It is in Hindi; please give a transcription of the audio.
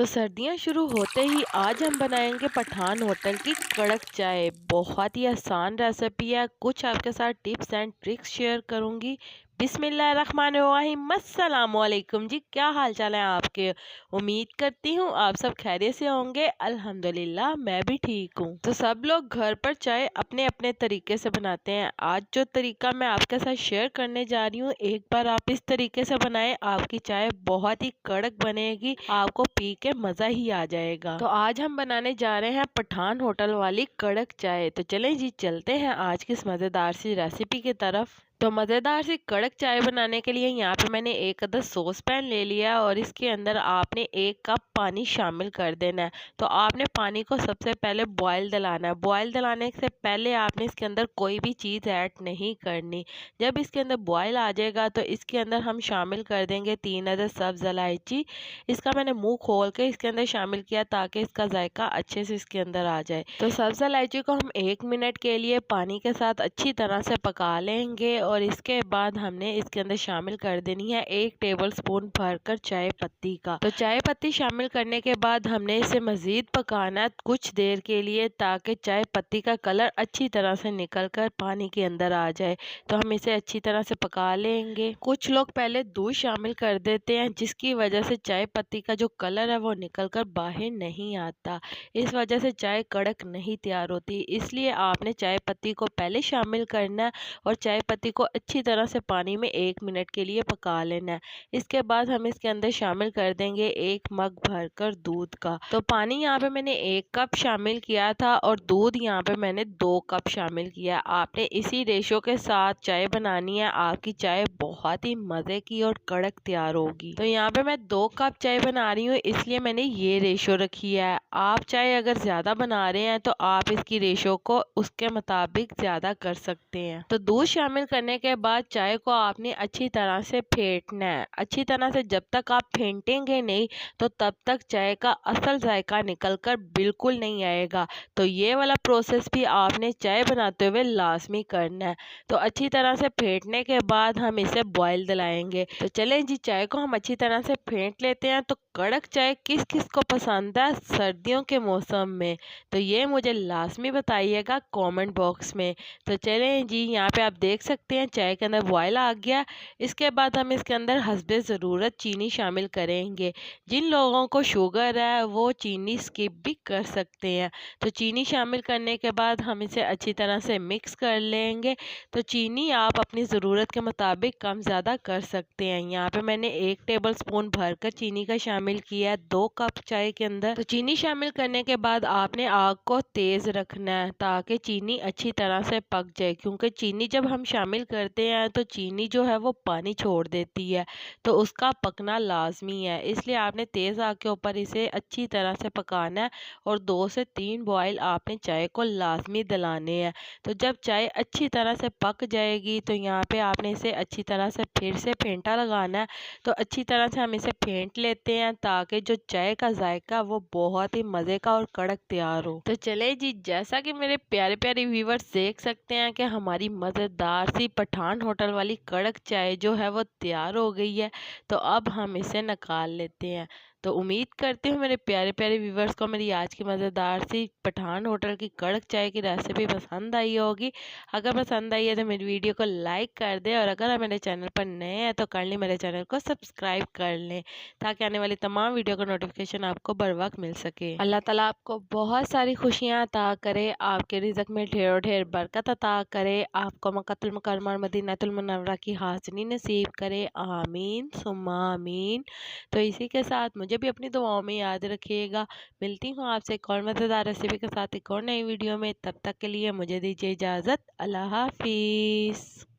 तो सर्दियाँ शुरू होते ही आज हम बनाएंगे पठान होटल की कड़क चाय। बहुत ही आसान रेसिपी है। कुछ आपके साथ टिप्स एंड ट्रिक्स शेयर करूंगी। बिस्मिल्लाहिर्रहमानिर्रहीम। अस्सलाम वालेकुम जी, क्या हाल चाल है आपके? उम्मीद करती हूँ आप सब खैरियत से होंगे। अल्हम्दुलिल्लाह मैं भी ठीक हूँ। तो सब लोग घर पर चाय अपने अपने तरीके से बनाते हैं। आज जो तरीका मैं आपके साथ शेयर करने जा रही हूँ, एक बार आप इस तरीके से बनाएं, आपकी चाय बहुत ही कड़क बनेगी, आपको पी के मज़ा ही आ जाएगा। तो आज हम बनाने जा रहे हैं पठान होटल वाली कड़क चाय। तो चलें जी, चलते हैं आज की इस मज़ेदार सी रेसिपी की तरफ। तो मज़ेदार सी कड़क चाय बनाने के लिए यहाँ पे मैंने एक अदद सॉस पैन ले लिया और इसके अंदर आपने 1 कप पानी शामिल कर देना है। तो आपने पानी को सबसे पहले बॉयल दिलाना है। बॉयल दिलाने से पहले आपने इसके अंदर कोई भी चीज़ ऐड नहीं करनी। जब इसके अंदर बॉयल आ जाएगा तो इसके अंदर हम शामिल कर देंगे 3 अदद सब्ज़ इलायची। इसका मैंने मुंह खोल के इसके अंदर शामिल किया ताकि इसका जायका अच्छे से इसके अंदर आ जाए। तो सब्ज़ इलायची को हम 1 मिनट के लिए पानी के साथ अच्छी तरह से पका लेंगे और इसके बाद हमने इसके अंदर शामिल कर देनी है 1 टेबल स्पून भरकर चाय पत्ती का। तो चाय पत्ती शामिल करने के बाद हमने इसे मज़ीद पकाना कुछ देर के लिए ताकि चाय पत्ती का कलर अच्छी तरह से निकल कर पानी के अंदर आ जाए। तो हम इसे अच्छी तरह से पका लेंगे। कुछ लोग पहले दूध शामिल कर देते हैं जिसकी वजह से चाय पत्ती का जो कलर है वो निकल कर बाहर नहीं आता। इस वजह से चाय कड़क नहीं तैयार होती। इसलिए आपने चाय पत्ती को पहले शामिल करना है और चाय पत्ती को अच्छी तरह से पानी में 1 मिनट के लिए पका लेना है। इसके बाद हम इसके अंदर शामिल कर देंगे 1 मग भरकर दूध का। तो पानी यहाँ पे मैंने 1 कप शामिल किया था और दूध यहाँ पे मैंने 2 कप शामिल किया। आपने इसी रेशो के साथ चाय बनानी है, आपकी चाय बहुत ही मज़े की और कड़क तैयार होगी। तो यहाँ पे मैं 2 कप चाय बना रही हूँ, इसलिए मैंने ये रेशो रखी है। आप चाय अगर ज़्यादा बना रहे हैं तो आप इसकी रेशो को उसके मुताबिक ज़्यादा कर सकते हैं। तो दूध शामिल करने के बाद चाय को आपने अच्छी तरह से फेंटना है। अच्छी तरह से जब तक आप फेंटेंगे नहीं तो तब तक चाय का असल जायका निकल कर बिल्कुल नहीं आएगा। तो ये वाला प्रोसेस भी आपने चाय बनाते हुए लाजमी करना है। तो अच्छी तरह से फेंटने के बाद हम इसे बॉयल दिलाएंगे। तो चलें जी, चाय को हम अच्छी तरह से फेंट लेते हैं। तो कड़क चाय किस किस को पसंद है सर्दियों के मौसम में, तो ये मुझे लाजमी बताइएगा कमेंट बॉक्स में। तो चलें जी, यहाँ पे आप देख सकते हैं चाय के अंदर बॉयल आ गया। इसके बाद हम इसके अंदर हस्बे ज़रूरत चीनी शामिल करेंगे। जिन लोगों को शुगर है वो चीनी स्किप भी कर सकते हैं। तो चीनी शामिल करने के बाद हम इसे अच्छी तरह से मिक्स कर लेंगे। तो चीनी आप अपनी ज़रूरत के मुताबिक कम ज़्यादा कर सकते हैं। यहाँ पे मैंने 1 टेबल स्पून भरकर चीनी का शामिल किया 2 कप चाय के अंदर। तो चीनी शामिल करने के बाद आपने आग को तेज़ रखना है ताकि चीनी अच्छी तरह से पक जाए, क्योंकि चीनी जब हम शामिल करते हैं तो चीनी जो है वो पानी छोड़ देती है, तो उसका पकना लाजमी है। इसलिए आपने तेज़ आग के ऊपर इसे अच्छी तरह से पकाना है और 2 से 3 बॉयल आपने चाय को लाजमी दिलाने हैं। तो जब चाय अच्छी तरह से पक जाएगी तो यहाँ पे आपने इसे अच्छी तरह से फिर से फेंटा लगाना है। तो अच्छी तरह से हम इसे फेंट लेते हैं ताकि जो चाय का जायका वो बहुत ही मज़े का और कड़क तैयार हो। तो चले जी, जैसा कि मेरे प्यारे प्यारे व्यूवर्स देख सकते हैं कि हमारी मज़ेदार सी पठान होटल वाली कड़क चाय जो है वो तैयार हो गई है। तो अब हम इसे निकाल लेते हैं। तो उम्मीद करती हूँ मेरे प्यारे प्यारे व्यूवर्स को मेरी आज की मज़ेदार सी पठान होटल की कड़क चाय की रेसिपी पसंद आई होगी। अगर पसंद आई है तो मेरी वीडियो को लाइक कर दें और अगर आप मेरे चैनल पर नए हैं तो काइंडली मेरे चैनल को सब्सक्राइब कर लें ताकि आने वाली तमाम वीडियो का नोटिफिकेशन आपको बर वक्त मिल सके। अल्लाह ताला आपको बहुत सारी खुशियाँ अता करे, आपके रिज़्क में ढेरों ढेर बरकत अता करे, आपको मक्कातुल मुकर्रमा और मदीनातुल मुनव्वरा की हाज़िरी नसीब करे। आमीन सुम्मा आमीन। तो इसी के साथ मुझे भी अपनी दुआओं में याद रखिएगा। मिलती हूँ आपसे एक और मज़ेदार रेसिपी के साथ एक और नई वीडियो में। तब तक के लिए मुझे दीजिए इजाज़त। अल्लाह हाफिज़।